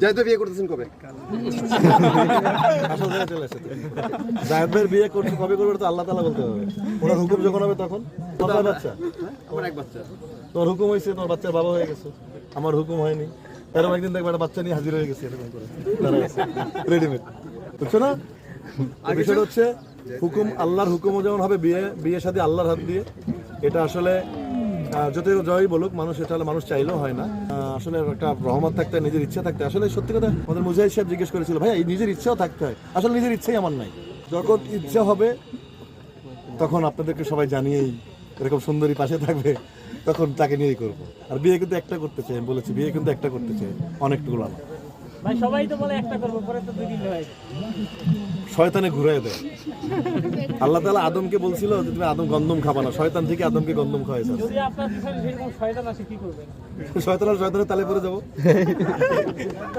জায়েদ ভাই বিয়ে করতেছেন কবে? আসল জায়গায় চলে আসে। জায়েদ ভাইয়ের বিয়ে করছে কবে করবে তো আল্লাহ তাআলা বলতে হবে। ওনার হুকুম যখন হবে তখন। তোমার বাচ্চা? আমার এক বাচ্চা। তোর হুকুম হয়েছে, তোমার বাচ্চার বাবা হয়ে গেছে। আমার হুকুম হয়নি। এরকম একদিন দেখবে একটা বাচ্চা নিয়ে হাজির হয়ে গেছে এরকম করে। রেডিমেড। বুঝছো না? বিষয়টা হচ্ছে হুকুম, আল্লাহর হুকুমও যেমন হবে বিয়ে শাদী আল্লাহর হাত দিয়ে। এটা আসলে যত জয়ই বলুক মানুষ, এটা হলে মানুষ চাইলেও হয় না। আসলে একটা রহমত থাকতে হয়, নিজের ইচ্ছা থাকতে হয়। আসলে সত্যি কথা আমাদের মুজাহিদ সাহেব জিজ্ঞেস করেছিল, ভাই এই নিজের ইচ্ছাও থাকতে হয়। আসলে নিজের ইচ্ছাই আমার নাই। যখন ইচ্ছা হবে তখন আপনাদেরকে সবাই জানিয়েই, এরকম সুন্দরী পাশে থাকবে, তখন তাকে নিয়েই করবো। আর বিয়ে কিন্তু একটা করতে চাই, আমি বলেছি বিয়ে কিন্তু একটা করতে চাই, অনেকটুকু না। ভাই সবাই তো বলে একটা করবো, পরে তো দুই দিন হয়। শয়তানে ঘুরাই দেয়। আল্লাহ তাআলা আদমকে বলছিল যে তুমি আদম গন্ধম খাবা না, শয়তান থেকে আদমকে গন্ধম খাওয়াইছে। যদি আপনার পিছনে সেরকম শয়তান আসে কি করবেন? শয়তানের তালে পরে যাবো।